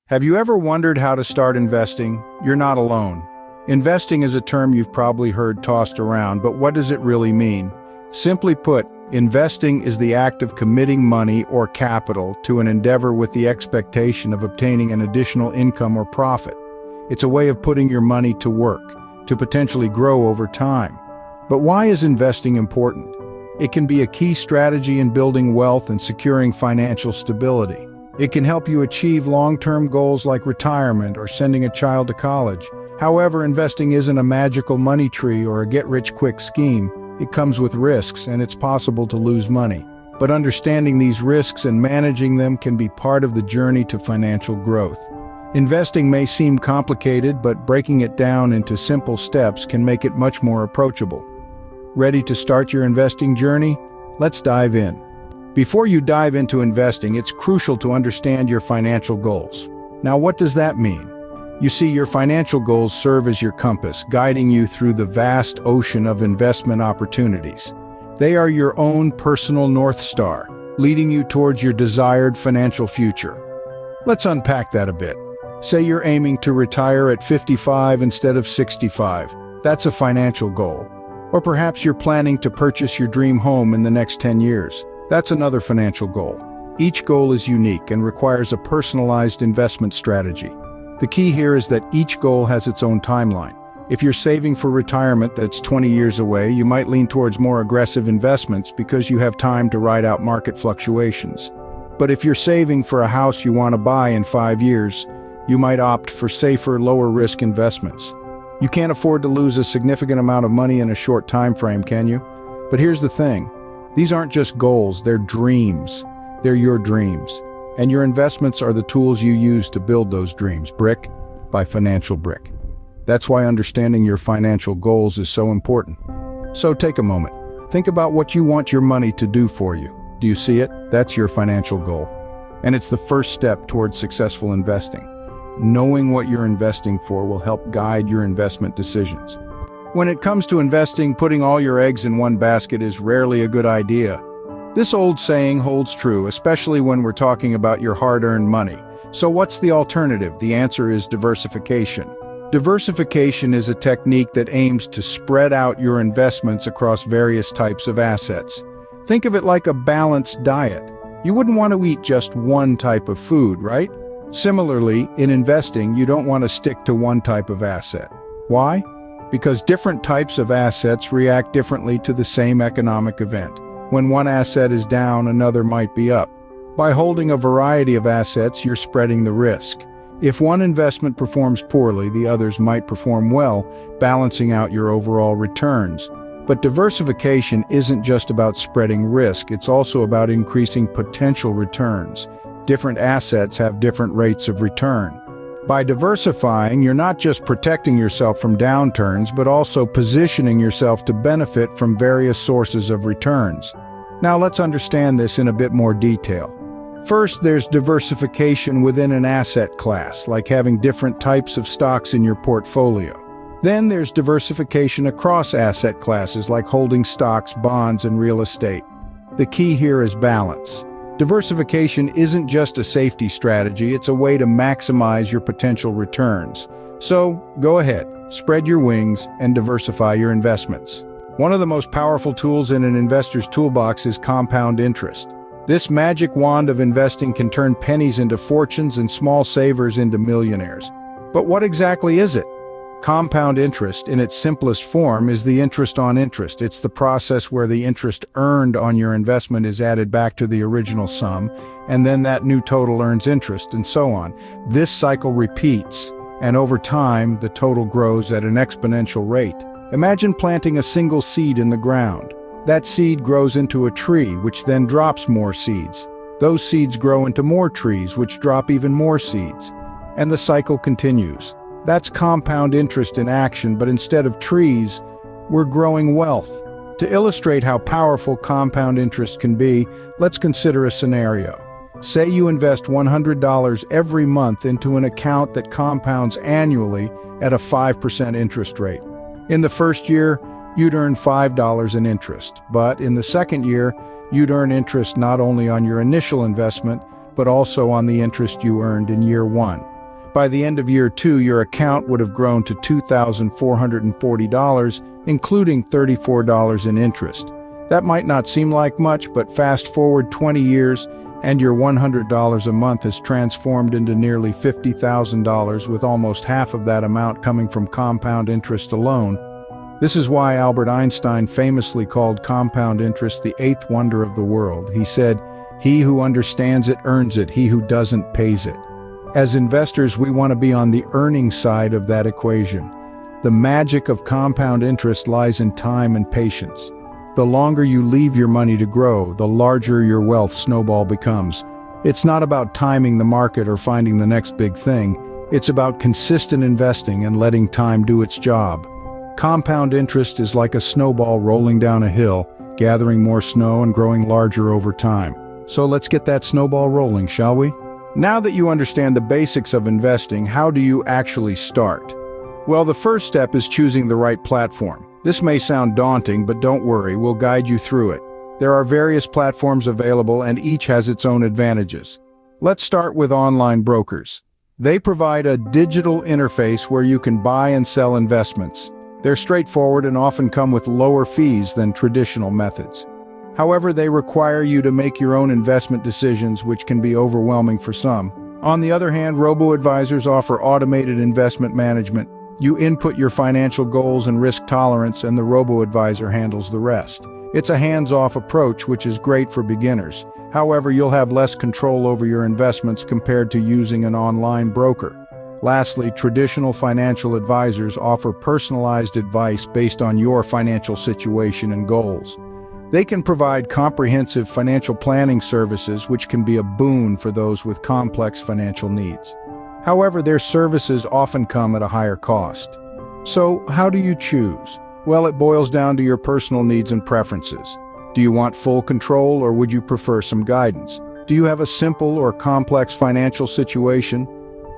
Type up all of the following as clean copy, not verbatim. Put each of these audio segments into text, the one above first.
Have you ever wondered how to start investing? You're not alone. Investing is a term you've probably heard tossed around, but what does it really mean? Simply put, investing is the act of committing money or capital to an endeavor with the expectation of obtaining an additional income or profit. It's a way of putting your money to work, to potentially grow over time. But why is investing important? It can be a key strategy in building wealth and securing financial stability. It can help you achieve long-term goals like retirement or sending a child to college. However, investing isn't a magical money tree or a get-rich-quick scheme. It comes with risks, and it's possible to lose money. But understanding these risks and managing them can be part of the journey to financial growth. Investing may seem complicated, but breaking it down into simple steps can make it much more approachable. Ready to start your investing journey? Let's dive in. Before you dive into investing, it's crucial to understand your financial goals. Now, what does that mean? You see, your financial goals serve as your compass, guiding you through the vast ocean of investment opportunities. They are your own personal North Star, leading you towards your desired financial future. Let's unpack that a bit. Say you're aiming to retire at 55 instead of 65. That's a financial goal. Or perhaps you're planning to purchase your dream home in the next 10 years. That's another financial goal. Each goal is unique and requires a personalized investment strategy. The key here is that each goal has its own timeline. If you're saving for retirement that's 20 years away, you might lean towards more aggressive investments because you have time to ride out market fluctuations. But if you're saving for a house you want to buy in 5 years, you might opt for safer, lower-risk investments. You can't afford to lose a significant amount of money in a short time frame, can you? But here's the thing. These aren't just goals, they're dreams. They're your dreams. And your investments are the tools you use to build those dreams, brick by financial brick. That's why understanding your financial goals is so important. So take a moment. Think about what you want your money to do for you. Do you see it? That's your financial goal. And it's the first step towards successful investing. Knowing what you're investing for will help guide your investment decisions. When it comes to investing, putting all your eggs in one basket is rarely a good idea. This old saying holds true, especially when we're talking about your hard-earned money. So what's the alternative? The answer is diversification. Diversification is a technique that aims to spread out your investments across various types of assets. Think of it like a balanced diet. You wouldn't want to eat just one type of food, right? Similarly, in investing, you don't want to stick to one type of asset. Why? Because different types of assets react differently to the same economic event. When one asset is down, another might be up. By holding a variety of assets, you're spreading the risk. If one investment performs poorly, the others might perform well, balancing out your overall returns. But diversification isn't just about spreading risk, it's also about increasing potential returns. Different assets have different rates of return. By diversifying, you're not just protecting yourself from downturns, but also positioning yourself to benefit from various sources of returns. Now let's understand this in a bit more detail. First, there's diversification within an asset class, like having different types of stocks in your portfolio. Then there's diversification across asset classes, like holding stocks, bonds, and real estate. The key here is balance. Diversification isn't just a safety strategy, it's a way to maximize your potential returns. So, go ahead, spread your wings and diversify your investments. One of the most powerful tools in an investor's toolbox is compound interest. This magic wand of investing can turn pennies into fortunes and small savers into millionaires. But what exactly is it? Compound interest, in its simplest form, is the interest on interest. It's the process where the interest earned on your investment is added back to the original sum, and then that new total earns interest, and so on. This cycle repeats, and over time, the total grows at an exponential rate. Imagine planting a single seed in the ground. That seed grows into a tree, which then drops more seeds. Those seeds grow into more trees, which drop even more seeds. And the cycle continues. That's compound interest in action, but instead of trees, we're growing wealth. To illustrate how powerful compound interest can be, let's consider a scenario. Say you invest $100 every month into an account that compounds annually at a 5% interest rate. In the first year, you'd earn $5 in interest, but in the second year, you'd earn interest not only on your initial investment, but also on the interest you earned in year one. By the end of year 2, your account would have grown to $2,440, including $34 in interest. That might not seem like much, but fast forward 20 years, and your $100 a month has transformed into nearly $50,000, with almost half of that amount coming from compound interest alone. This is why Albert Einstein famously called compound interest the eighth wonder of the world. He said, "He who understands it earns it, he who doesn't pays it." As investors, we want to be on the earning side of that equation. The magic of compound interest lies in time and patience. The longer you leave your money to grow, the larger your wealth snowball becomes. It's not about timing the market or finding the next big thing. It's about consistent investing and letting time do its job. Compound interest is like a snowball rolling down a hill, gathering more snow and growing larger over time. So let's get that snowball rolling, shall we? Now that you understand the basics of investing, how do you actually start? Well, the first step is choosing the right platform. This may sound daunting, but don't worry, we'll guide you through it. There are various platforms available, and each has its own advantages. Let's start with online brokers. They provide a digital interface where you can buy and sell investments. They're straightforward and often come with lower fees than traditional methods. However, they require you to make your own investment decisions, which can be overwhelming for some. On the other hand, robo-advisors offer automated investment management. You input your financial goals and risk tolerance, and the robo-advisor handles the rest. It's a hands-off approach, which is great for beginners. However, you'll have less control over your investments compared to using an online broker. Lastly, traditional financial advisors offer personalized advice based on your financial situation and goals. They can provide comprehensive financial planning services, which can be a boon for those with complex financial needs. However, their services often come at a higher cost. So, how do you choose? Well, it boils down to your personal needs and preferences. Do you want full control, or would you prefer some guidance? Do you have a simple or complex financial situation?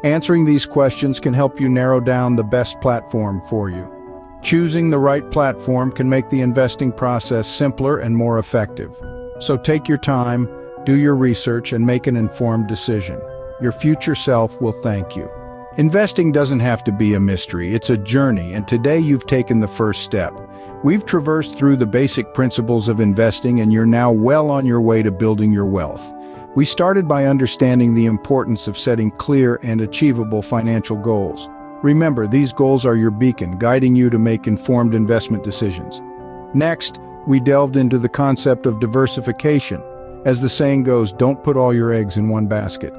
Answering these questions can help you narrow down the best platform for you. Choosing the right platform can make the investing process simpler and more effective. So take your time, do your research, and make an informed decision. Your future self will thank you. Investing doesn't have to be a mystery, it's a journey, and today you've taken the first step. We've traversed through the basic principles of investing, and you're now well on your way to building your wealth. We started by understanding the importance of setting clear and achievable financial goals. Remember, these goals are your beacon, guiding you to make informed investment decisions. Next, we delved into the concept of diversification. As the saying goes, don't put all your eggs in one basket.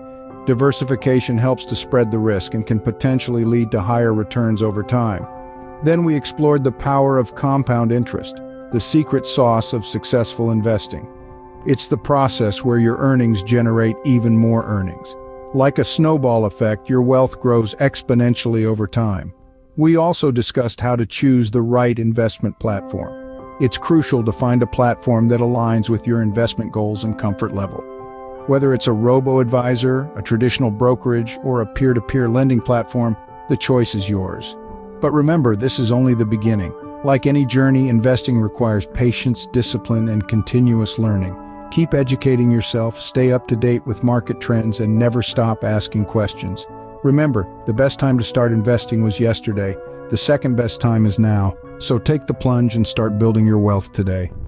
Diversification helps to spread the risk and can potentially lead to higher returns over time. Then we explored the power of compound interest, the secret sauce of successful investing. It's the process where your earnings generate even more earnings. Like a snowball effect, your wealth grows exponentially over time. We also discussed how to choose the right investment platform. It's crucial to find a platform that aligns with your investment goals and comfort level. Whether it's a robo-advisor, a traditional brokerage, or a peer-to-peer lending platform, the choice is yours. But remember, this is only the beginning. Like any journey, investing requires patience, discipline, and continuous learning. Keep educating yourself, stay up to date with market trends, and never stop asking questions. Remember, the best time to start investing was yesterday. The second best time is now. So take the plunge and start building your wealth today.